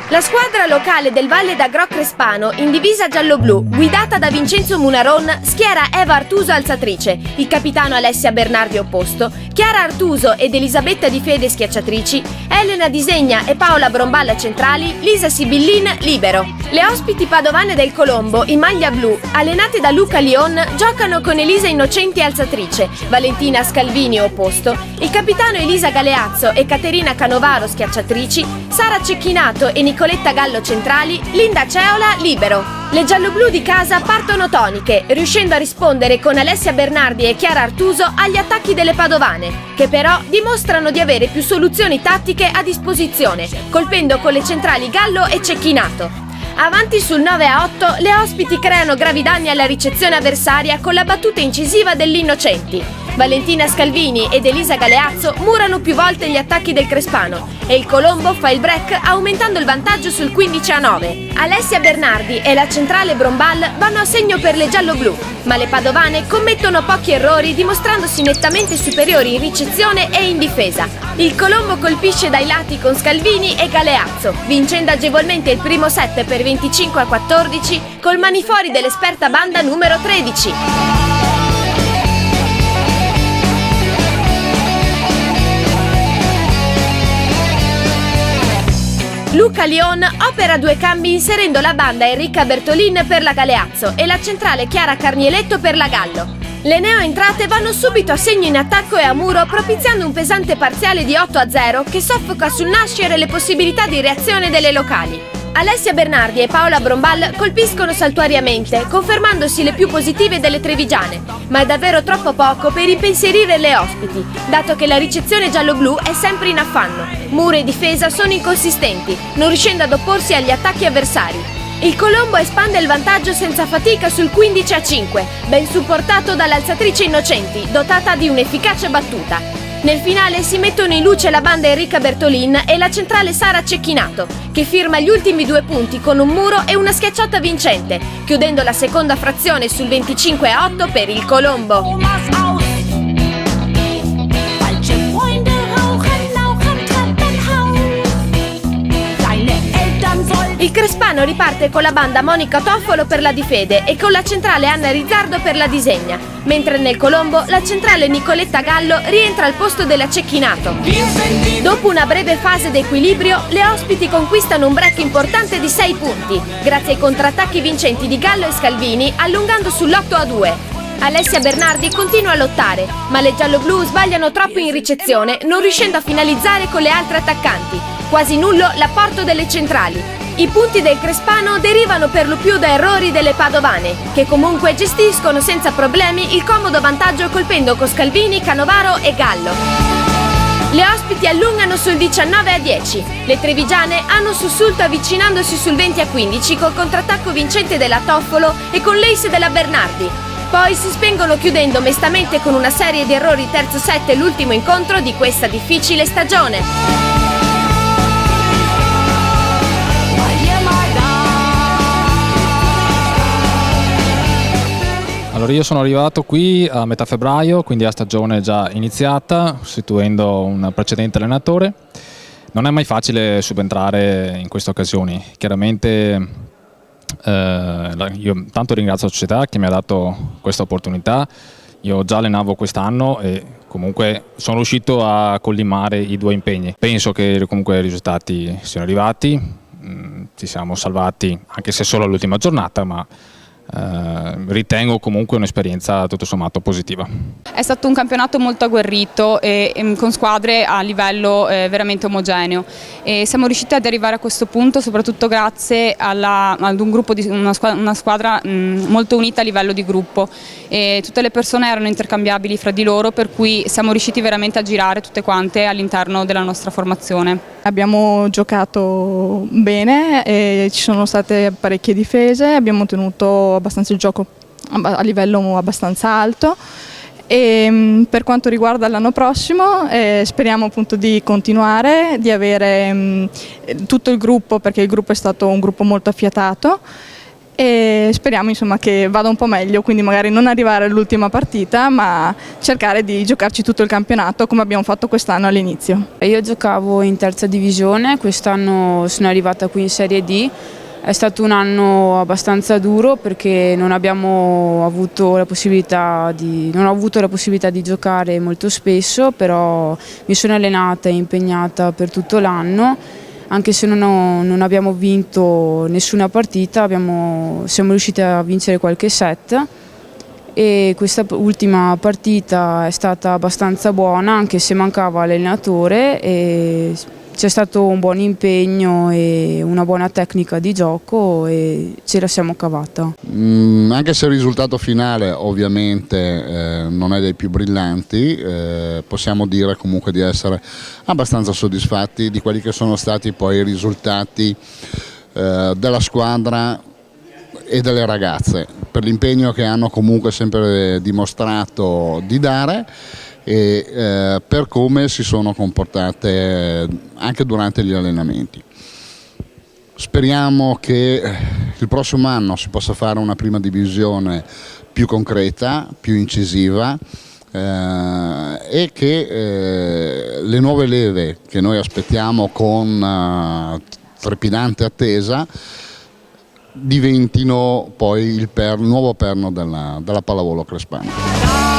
La squadra locale del Valle d'Agro Crespano, in divisa giallo-blu, guidata da Vincenzo Munaron, schiera Eva Artuso alzatrice, il capitano Alessia Bernardi opposto, Chiara Artuso ed Elisabetta Di Fede schiacciatrici, Elena Disegna e Paola Bromballa centrali, Lisa Sibillin libero. Le ospiti padovane del Colombo, in maglia blu, allenate da Luca Lion, giocano con Elisa Innocenti alzatrice, Valentina Scalvini opposto, il capitano Elisa Galeazzo e Caterina Canovaro schiacciatrici, Sara Cecchinato e Nicoletta Gallo centrali, Linda Ceola libero. Le gialloblu di casa partono toniche, riuscendo a rispondere con Alessia Bernardi e Chiara Artuso agli attacchi delle padovane, che però dimostrano di avere più soluzioni tattiche a disposizione, colpendo con le centrali Gallo e Cecchinato. Avanti sul 9-8, le ospiti creano gravi danni alla ricezione avversaria con la battuta incisiva dell'Innocenti. Valentina Scalvini ed Elisa Galeazzo murano più volte gli attacchi del Crespano e il Colombo fa il break aumentando il vantaggio sul 15-9. Alessia Bernardi e la centrale Brombal vanno a segno per le gialloblu, ma le padovane commettono pochi errori dimostrandosi nettamente superiori in ricezione e in difesa. Il Colombo colpisce dai lati con Scalvini e Galeazzo, vincendo agevolmente il primo set per 25-14 col manifori dell'esperta banda numero 13. Luca Lion opera due cambi inserendo la banda Enrica Bertolin per la Galeazzo e la centrale Chiara Carnieletto per la Gallo. Le neoentrate vanno subito a segno in attacco e a muro, propiziando un pesante parziale di 8-0 che soffoca sul nascere le possibilità di reazione delle locali. Alessia Bernardi e Paola Brombal colpiscono saltuariamente, confermandosi le più positive delle trevigiane, ma è davvero troppo poco per impensierire le ospiti, dato che la ricezione giallo-blu è sempre in affanno. Muro e difesa sono inconsistenti, non riuscendo ad opporsi agli attacchi avversari. Il Colombo espande il vantaggio senza fatica sul 15-5, ben supportato dall'alzatrice Innocenti, dotata di un'efficace battuta. Nel finale si mettono in luce la banda Enrica Bertolin e la centrale Sara Cecchinato, che firma gli ultimi 2 punti con un muro e una schiacciata vincente, chiudendo la seconda frazione sul 25-8 per il Colombo. Il Crespano riparte con la banda Monica Toffolo per la Di Fede e con la centrale Anna Rizzardo per la Disegna, mentre nel Colombo la centrale Nicoletta Gallo rientra al posto della Cecchinato. Dopo una breve fase d'equilibrio, le ospiti conquistano un break importante di 6 punti, grazie ai contrattacchi vincenti di Gallo e Scalvini, allungando sull'8-2. Alessia Bernardi continua a lottare, ma le gialloblu sbagliano troppo in ricezione, non riuscendo a finalizzare con le altre attaccanti. Quasi nullo l'apporto delle centrali. I punti del Crespano derivano per lo più da errori delle padovane, che comunque gestiscono senza problemi il comodo vantaggio colpendo con Scalvini, Canovaro e Gallo. Le ospiti allungano sul 19-10. Le trevigiane hanno un sussulto avvicinandosi sul 20-15 col contrattacco vincente della Toffolo e con l'ace della Bernardi. Poi si spengono chiudendo mestamente con una serie di errori terzo set e l'ultimo incontro di questa difficile stagione. Allora io sono arrivato qui a metà febbraio, quindi la stagione è già iniziata, sostituendo un precedente allenatore. Non è mai facile subentrare in queste occasioni. Chiaramente io tanto ringrazio la società che mi ha dato questa opportunità. Io già allenavo quest'anno e comunque sono riuscito a collimare i 2 impegni. Penso che comunque i risultati siano arrivati, ci siamo salvati anche se solo all'ultima giornata, ma ritengo comunque un'esperienza tutto sommato positiva. È stato un campionato molto agguerrito e con squadre a livello veramente omogeneo e siamo riusciti ad arrivare a questo punto soprattutto grazie ad un gruppo di una squadra molto unita a livello di gruppo e tutte le persone erano intercambiabili fra di loro, per cui siamo riusciti veramente a girare tutte quante all'interno della nostra formazione. Abbiamo giocato bene e ci sono state parecchie difese, abbiamo tenuto abbastanza il gioco a livello abbastanza alto e per quanto riguarda l'anno prossimo speriamo appunto di continuare, di avere tutto il gruppo, perché il gruppo è stato un gruppo molto affiatato e speriamo insomma che vada un po' meglio, quindi magari non arrivare all'ultima partita ma cercare di giocarci tutto il campionato come abbiamo fatto quest'anno all'inizio. Io giocavo in terza divisione, quest'anno sono arrivata qui in Serie D. È stato un anno abbastanza duro perché non ho avuto la possibilità di giocare molto spesso, però mi sono allenata e impegnata per tutto l'anno. Anche se non abbiamo vinto nessuna partita, siamo riusciti a vincere qualche set e questa ultima partita è stata abbastanza buona, anche se mancava l'allenatore, e c'è stato un buon impegno e una buona tecnica di gioco e ce la siamo cavata. Anche se il risultato finale ovviamente non è dei più brillanti, possiamo dire comunque di essere abbastanza soddisfatti di quelli che sono stati poi i risultati della squadra e delle ragazze, per l'impegno che hanno comunque sempre dimostrato di dare e per come si sono comportate anche durante gli allenamenti. Speriamo che il prossimo anno si possa fare una prima divisione più concreta, più incisiva e che le nuove leve che noi aspettiamo con trepidante attesa diventino poi il nuovo perno della pallavolo crespana.